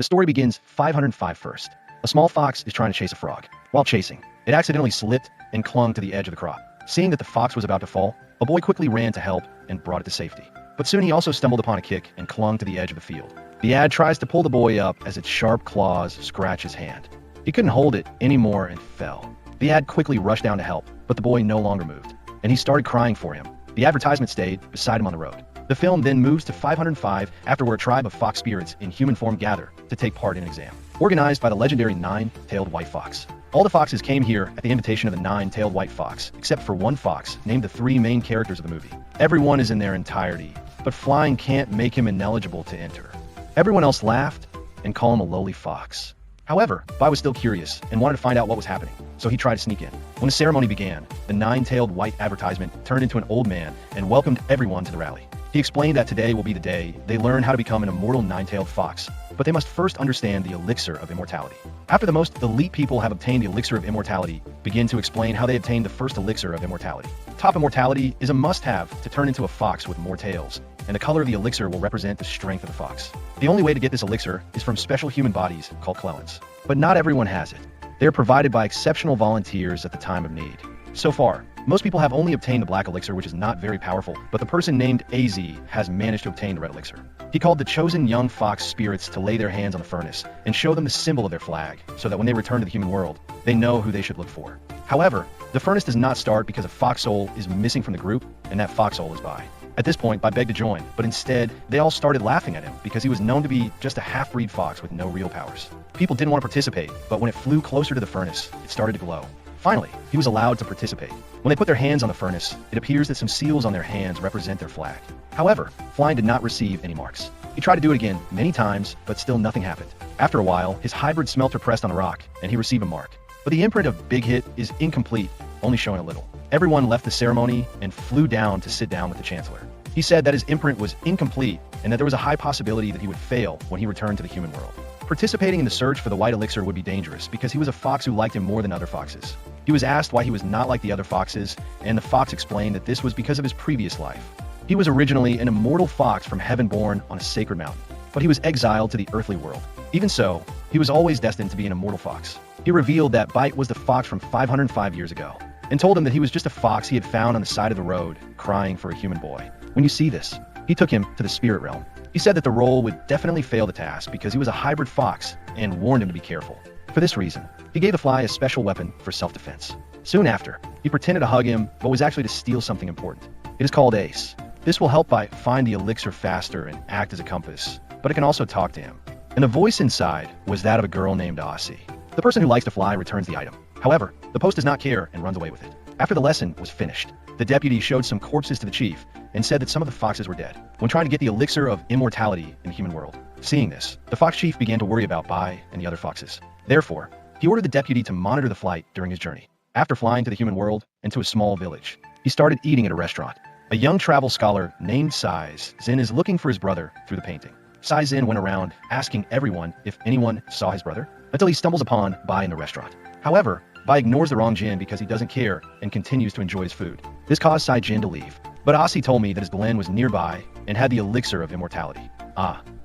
The story begins 505 first. A small fox is trying to chase a frog. While chasing, it accidentally slipped and clung to the edge of the crop. Seeing that the fox was about to fall, a boy quickly ran to help and brought it to safety. But soon he also stumbled upon a kick and clung to the edge of the field. The ad tries to pull the boy up as its sharp claws scratch his hand. He couldn't hold it anymore and fell. The ad quickly rushed down to help, but the boy no longer moved, and he started crying for him. The advertisement stayed beside him on the road. The film then moves to 505 after where a tribe of fox spirits in human form gather to take part in an exam, organized by the legendary nine-tailed white fox. All the foxes came here at the invitation of the nine-tailed white fox, except for one fox named the three main characters of the movie. Everyone is in their entirety, but flying can't make him ineligible to enter. Everyone else laughed and called him a lowly fox. However, Bai was still curious and wanted to find out what was happening, so he tried to sneak in. When the ceremony began, the nine-tailed white advertisement turned into an old man and welcomed everyone to the rally. He explained that today will be the day they learn how to become an immortal nine-tailed fox, but they must first understand the elixir of immortality. After the most elite people have obtained the elixir of immortality, begin to explain how they obtained the first elixir of immortality. Top immortality is a must-have to turn into a fox with more tails, and the color of the elixir will represent the strength of the fox. The only way to get this elixir is from special human bodies called clelens. But not everyone has it. They are provided by exceptional volunteers at the time of need. So far, most people have only obtained the black elixir, which is not very powerful, but the person named AZ has managed to obtain the red elixir. He called the chosen young fox spirits to lay their hands on the furnace and show them the symbol of their flag, so that when they return to the human world, they know who they should look for. However, the furnace does not start because a fox soul is missing from the group, and that fox soul is Bai. At this point, Bai begged to join, but instead, they all started laughing at him because he was known to be just a half-breed fox with no real powers. People didn't want to participate, but when it flew closer to the furnace, it started to glow. Finally, he was allowed to participate. When they put their hands on the furnace, it appears that some seals on their hands represent their flag. However, Flying did not receive any marks. He tried to do it again many times, but still nothing happened. After a while, his hybrid smelter pressed on a rock, and he received a mark. But the imprint of Big Hit is incomplete, only showing a little. Everyone left the ceremony and flew down to sit down with the Chancellor. He said that his imprint was incomplete and that there was a high possibility that he would fail when he returned to the human world. Participating in the search for the white elixir would be dangerous because he was a fox who liked him more than other foxes. He was asked why he was not like the other foxes, and the fox explained that this was because of his previous life. He was originally an immortal fox from heaven born on a sacred mountain, but he was exiled to the earthly world. Even so, he was always destined to be an immortal fox. He revealed that Bite was the fox from 505 years ago, and told him that he was just a fox he had found on the side of the road, crying for a human boy. When you see this, he took him to the spirit realm. He said that the role would definitely fail the task because he was a hybrid fox and warned him to be careful. For this reason, he gave the fly a special weapon for self-defense. Soon after, he pretended to hug him, but was actually to steal something important. It is called Ace. This will help Bite find the elixir faster and act as a compass, but it can also talk to him. And the voice inside was that of a girl named Aussie. The person who likes to fly returns the item. However, the post does not care and runs away with it. After the lesson was finished, the deputy showed some corpses to the chief and said that some of the foxes were dead when trying to get the elixir of immortality in the human world. Seeing this, the fox chief began to worry about Bai and the other foxes. Therefore, he ordered the deputy to monitor the flight during his journey. After flying to the human world and to a small village, he started eating at a restaurant. A young travel scholar named Sais Zin is looking for his brother through the painting. Sais Zin went around asking everyone if anyone saw his brother, until he stumbles upon Bai in the restaurant. However, Bai ignores the wrong Jin because he doesn't care and continues to enjoy his food. This caused Sai Jin to leave, but Aussie told me that his glen was nearby and had the elixir of immortality.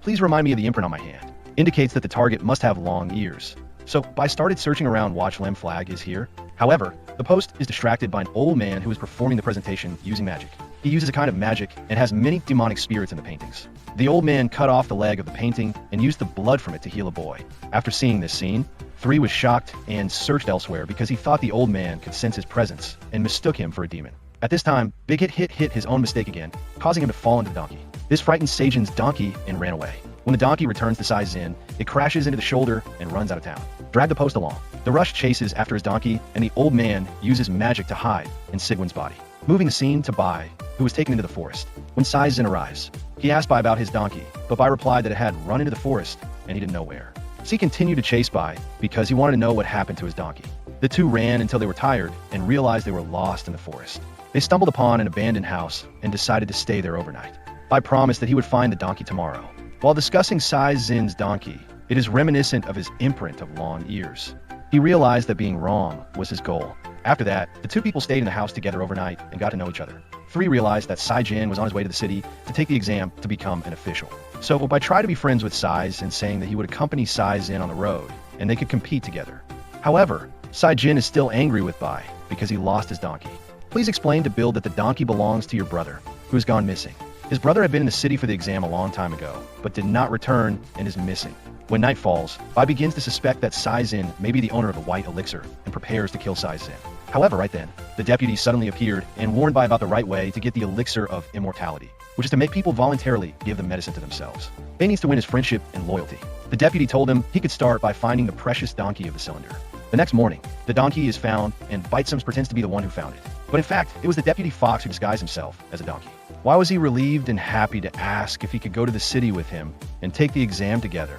Please remind me of the imprint on my hand. Indicates that the target must have long ears. So Bai started searching around Watch Lem flag is here. However, the post is distracted by an old man who is performing the presentation using magic. He uses a kind of magic and has many demonic spirits in the paintings. The old man cut off the leg of the painting and used the blood from it to heal a boy. After seeing this scene, 3 was shocked and searched elsewhere because he thought the old man could sense his presence and mistook him for a demon. At this time, Big Hit hit his own mistake again, causing him to fall into the donkey. This frightened Sajin's donkey and ran away. When the donkey returns to Sai Zin, it crashes into the shoulder and runs out of town. Drag the post along. The rush chases after his donkey, and the old man uses magic to hide in Sigwin's body. Moving the scene to Bai, who was taken into the forest. When Sai Zin arrives, he asked Bai about his donkey, but Bai replied that it had run into the forest and he didn't know where. He continued to chase Bai because he wanted to know what happened to his donkey. The two ran until they were tired and realized they were lost in the forest. They stumbled upon an abandoned house and decided to stay there overnight. Bai promised that he would find the donkey tomorrow. While discussing Sai Zin's donkey, it is reminiscent of his imprint of long ears. He realized that being wrong was his goal. After that, the two people stayed in the house together overnight and got to know each other. 3 realized that Sai-jin was on his way to the city to take the exam to become an official. So Bai tried to be friends with Sais and saying that he would accompany Sai-jin on the road and they could compete together. However, Sai-jin is still angry with Bai because he lost his donkey. Please explain to Bill that the donkey belongs to your brother, who has gone missing. His brother had been in the city for the exam a long time ago, but did not return and is missing. When night falls, Bai begins to suspect that Sai-jin may be the owner of the white elixir and prepares to kill Sai-jin. However, right then, the deputy suddenly appeared and warned Bai about the right way to get the elixir of immortality, which is to make people voluntarily give the medicine to themselves. Bai needs to win his friendship and loyalty. The deputy told him he could start by finding the precious donkey of the cylinder. The next morning, the donkey is found and Bite pretends to be the one who found it. But in fact, it was the deputy fox who disguised himself as a donkey. Why was he relieved and happy to ask if he could go to the city with him and take the exam together?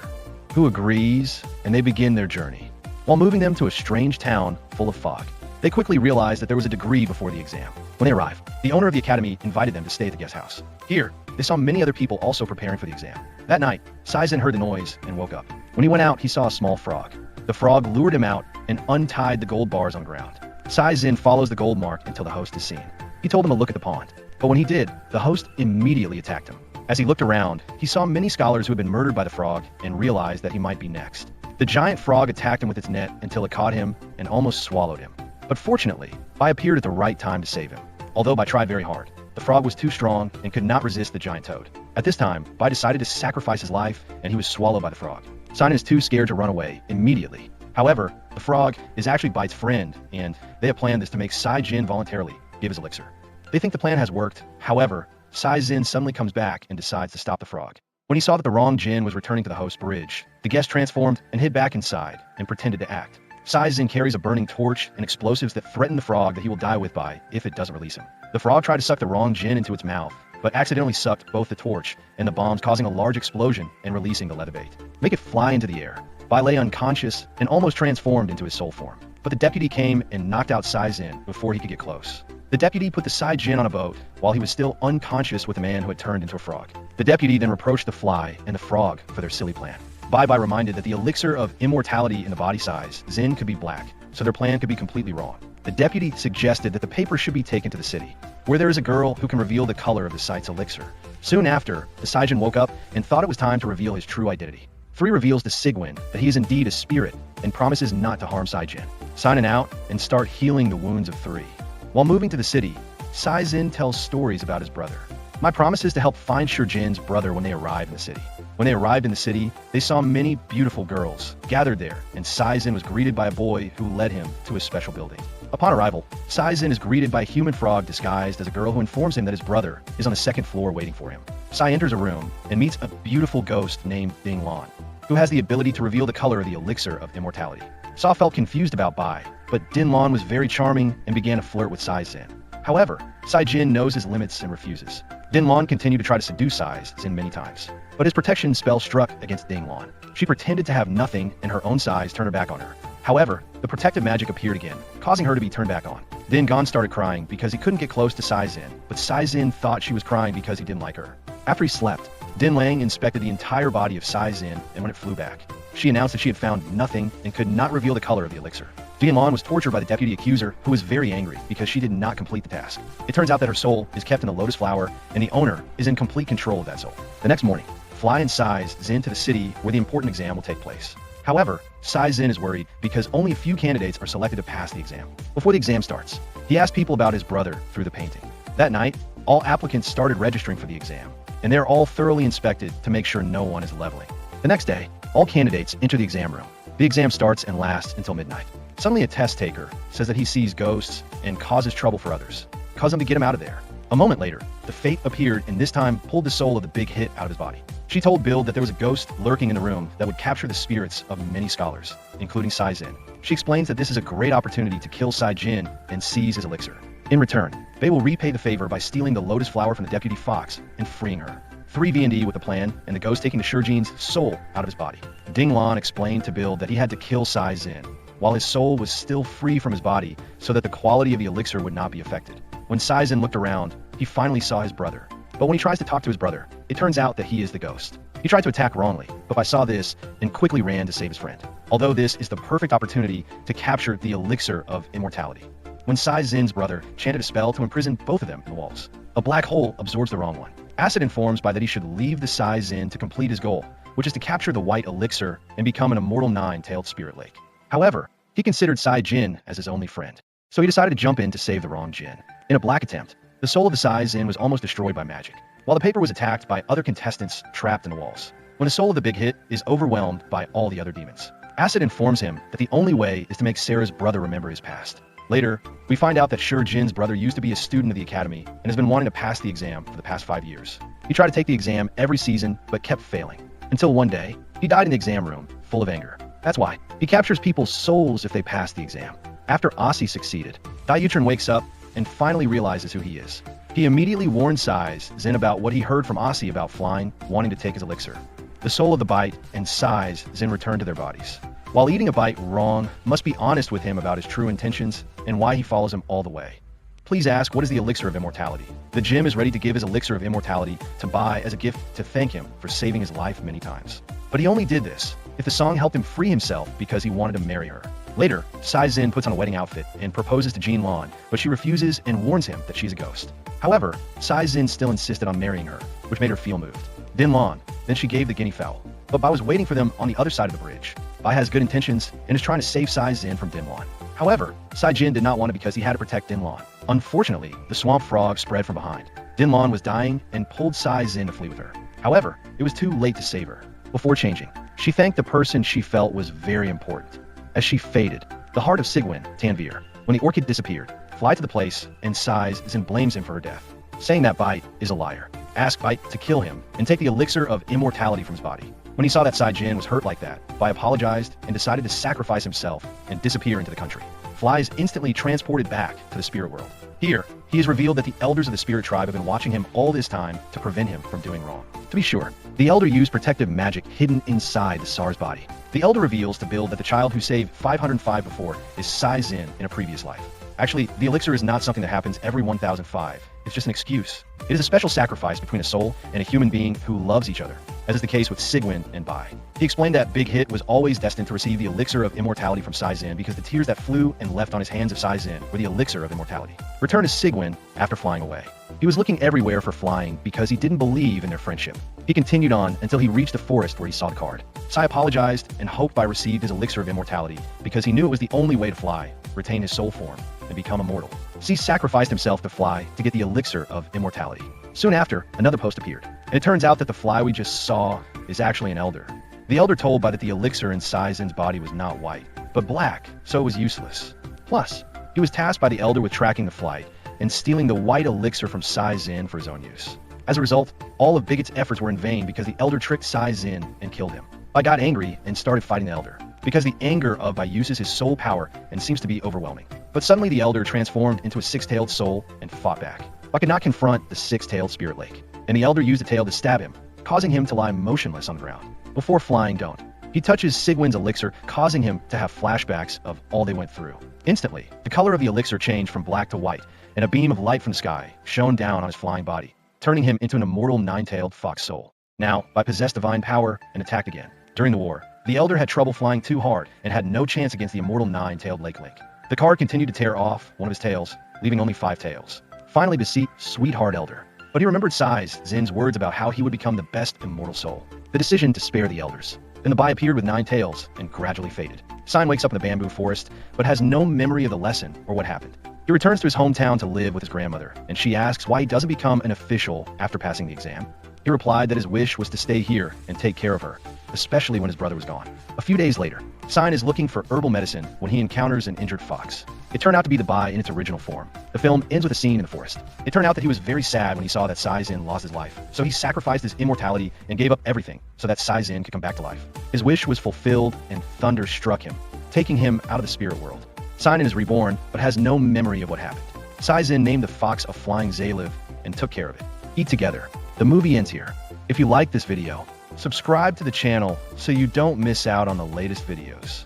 Who agrees, and they begin their journey. While moving them to a strange town full of fog, they quickly realized that there was a degree before the exam. When they arrived, the owner of the academy invited them to stay at the guest house. Here, they saw many other people also preparing for the exam. That night, Sai-jin heard the noise and woke up. When he went out, he saw a small frog. The frog lured him out and untied the gold bars on the ground. Sai-jin follows the gold mark until the host is seen. He told him to look at the pond, but when he did, the host immediately attacked him. As he looked around, he saw many scholars who had been murdered by the frog and realized that he might be next. The giant frog attacked him with its net until it caught him and almost swallowed him. But fortunately, Bai appeared at the right time to save him. Although Bai tried very hard, the frog was too strong and could not resist the giant toad. At this time, Bai decided to sacrifice his life and he was swallowed by the frog. Sai is too scared to run away immediately. However, the frog is actually Bai's friend and they have planned this to make Sai-jin voluntarily give his elixir. They think the plan has worked. However, Sai-jin suddenly comes back and decides to stop the frog. When he saw that the wrong jinn was returning to the host bridge, the guest transformed and hid back inside and pretended to act. Sai-jin carries a burning torch and explosives that threaten the frog that he will die with Bai if it doesn't release him. The frog tried to suck the wrong jinn into its mouth, but accidentally sucked both the torch and the bombs, causing a large explosion and releasing the levivate. Make it fly into the air. Bai lay unconscious and almost transformed into his soul form. But the deputy came and knocked out Sai-jin before he could get close. The deputy put the Sai-jin on a boat while he was still unconscious with the man who had turned into a frog. The deputy then reproached the fly and the frog for their silly plan. Bai reminded that the elixir of immortality in the body size, Zin, could be black, so their plan could be completely wrong. The deputy suggested that the paper should be taken to the city, where there is a girl who can reveal the color of the site's elixir. Soon after, the Sai-jin woke up and thought it was time to reveal his true identity. 3 reveals to Sigwin that he is indeed a spirit and promises not to harm Sai-jin. Sign out and start healing the wounds of 3. While moving to the city, Sai-jin tells stories about his brother. My promise is to help find Shurjin's brother when they arrive in the city. When they arrived in the city, they saw many beautiful girls gathered there, and Sai-jin was greeted by a boy who led him to a special building. Upon arrival, Sai-jin is greeted by a human frog disguised as a girl who informs him that his brother is on the 2nd floor waiting for him. Sai enters a room and meets a beautiful ghost named Ding Lan, who has the ability to reveal the color of the elixir of immortality. Sa felt confused about Bai, but Din Lan was very charming and began to flirt with Sai-jin. However, Sai-jin knows his limits and refuses. Din Lan continued to try to seduce Sai-jin many times, but his protection spell struck against Ding Lan. She pretended to have nothing and her own size turned her back on her. However, the protective magic appeared again, causing her to be turned back on. Din Gan started crying because he couldn't get close to Sai-jin, but Sai-jin thought she was crying because he didn't like her. After he slept, Din Lang inspected the entire body of Sai-jin, and when it flew back, she announced that she had found nothing and could not reveal the color of the elixir. Din Lan was tortured by the deputy accuser, who was very angry because she did not complete the task. It turns out that her soul is kept in the lotus flower, and the owner is in complete control of that soul. The next morning, Fly and Sai-jin to the city where the important exam will take place. However, Sai-jin is worried because only a few candidates are selected to pass the exam. Before the exam starts, he asked people about his brother through the painting. That night, all applicants started registering for the exam, and they're all thoroughly inspected to make sure no one is leveling. The next day, all candidates enter the exam room. The exam starts and lasts until midnight. Suddenly, a test taker says that he sees ghosts and causes trouble for others, causing them to get him out of there. A moment later, the Fate appeared and this time pulled the soul of the big hit out of his body. She told Bill that there was a ghost lurking in the room that would capture the spirits of many scholars, including Sai-jin. She explains that this is a great opportunity to kill Sai-jin and seize his elixir. In return, they will repay the favor by stealing the lotus flower from the deputy fox and freeing her. 3 V&D with the plan, and the ghost taking the Shurjin's soul out of his body. Ding Lan explained to Bill that he had to kill Sai-jin while his soul was still free from his body so that the quality of the elixir would not be affected. When Sai-jin looked around, he finally saw his brother. But when he tries to talk to his brother, it turns out that he is the ghost. He tried to attack wrongly, but Bai saw this and quickly ran to save his friend. Although this is the perfect opportunity to capture the elixir of immortality. when Sai Zin's brother chanted a spell to imprison both of them in the walls. A black hole absorbs the wrong one. Acid informs Bai that he should leave the Sai Zin to complete his goal, which is to capture the white elixir and become an immortal nine-tailed spirit lake. However, he considered Sai Jin as his only friend, so he decided to jump in to save the wrong Jin. In a black attempt, the soul of the Sai Zin was almost destroyed by magic, while the paper was attacked by other contestants trapped in the walls. When the soul of the big hit is overwhelmed by all the other demons, Acid informs him that the only way is to make Sarah's brother remember his past. Later, we find out that Shur Jin's brother used to be a student of the academy and has been wanting to pass the exam for the past 5 years. He tried to take the exam every season, but kept failing. Until one day, he died in the exam room, full of anger. That's why he captures people's souls if they pass the exam. After Aussie succeeded, Dai Yutren wakes up and finally realizes who he is. He immediately warns Sai Zin about what he heard from Aussie about flying, wanting to take his elixir. The soul of the bite and Sai Zin return to their bodies. While eating a bite, Wrong must be honest with him about his true intentions and why he follows him all the way. Please ask, what is the elixir of immortality? The Jim is ready to give his elixir of immortality to Bai as a gift to thank him for saving his life many times. But he only did this if the song helped him free himself because he wanted to marry her. Later, Sai Zin puts on a wedding outfit and proposes to Jean Lan, but she refuses and warns him that she's a ghost. However, Sai Zin still insisted on marrying her, which made her feel moved. Din Lan, then she gave the guinea fowl. But Bai was waiting for them on the other side of the bridge. Bai has good intentions and is trying to save Sai Zin from Din Lan. However, Sai Jin did not want it because he had to protect Din Lan. Unfortunately, the swamp frog spread from behind. Din Lan was dying and pulled Sai Zin to flee with her. However, it was too late to save her. Before changing, she thanked the person she felt was very important. As she faded, the heart of Sigwin, Tanvir, when the orchid disappeared, fly to the place and Sai Zin blames him for her death, saying that Bite is a liar. Ask Bite to kill him and take the elixir of immortality from his body. When he saw that Sai Jin was hurt like that, Bai apologized and decided to sacrifice himself and disappear into the country. Fly is instantly transported back to the spirit world. Here, he is revealed that the elders of the spirit tribe have been watching him all this time to prevent him from doing wrong. To be sure, the elder used protective magic hidden inside the Tsar's body. The elder reveals to Bill that the child who saved 505 before is Sai Zin in a previous life. Actually, the elixir is not something that happens every 1005. It's just an excuse. It is a special sacrifice between a soul and a human being who loves each other, as is the case with Sigwin and Bai. He explained that Big Hit was always destined to receive the elixir of immortality from Sai Zin because the tears that flew and left on his hands of Sai Zin were the elixir of immortality. Returned to Sigwin after flying away. He was looking everywhere for flying because he didn't believe in their friendship. He continued on until he reached the forest where he saw the card. Sai apologized and hoped Bai received his elixir of immortality because he knew it was the only way to fly, retain his soul form, and become immortal. Sai sacrificed himself to fly to get the elixir of immortality. Soon after, another post appeared, and it turns out that the fly we just saw is actually an elder. The elder told Bai that the elixir in Sai Zin's body was not white, but black, so it was useless. Plus, he was tasked by the elder with tracking the flight and stealing the white elixir from Sai Zin for his own use. As a result, all of Bigot's efforts were in vain because the elder tricked Sai Zin and killed him. Bai got angry and started fighting the elder, because the anger of Bai uses his soul power and seems to be overwhelming. But suddenly the elder transformed into a six-tailed soul and fought back. Bai could not confront the six-tailed spirit lake, and the elder used the tail to stab him, causing him to lie motionless on the ground. Before flying don't, he touches Sigwin's elixir, causing him to have flashbacks of all they went through. Instantly, the color of the elixir changed from black to white, and a beam of light from the sky shone down on his flying body, turning him into an immortal nine-tailed fox soul. Now, Bai possessed divine power and attacked again. During the war, the elder had trouble flying too hard and had no chance against the immortal nine-tailed lake link. The card continued to tear off one of his tails, leaving only 5 tails. Finally beseech Sweetheart Elder, but he remembered Sai Zin's words about how he would become the best immortal soul. The decision to spare the elders. Then the Bai appeared with 9 tails and gradually faded. Sai wakes up in the bamboo forest, but has no memory of the lesson or what happened. He returns to his hometown to live with his grandmother, and she asks why he doesn't become an official after passing the exam. He replied that his wish was to stay here and take care of her, especially when his brother was gone. A few days later, Sai is looking for herbal medicine when he encounters an injured fox. It turned out to be the Bai in its original form. The film ends with a scene in the forest. It turned out that he was very sad when he saw that Sai Zin lost his life, so he sacrificed his immortality and gave up everything so that Sai Zin could come back to life. His wish was fulfilled and thunder struck him, taking him out of the spirit world. Sai is reborn, but has no memory of what happened. Sai Zin named the fox a flying Zaliv and took care of it. Eat together. The movie ends here. If you like this video, subscribe to the channel so you don't miss out on the latest videos.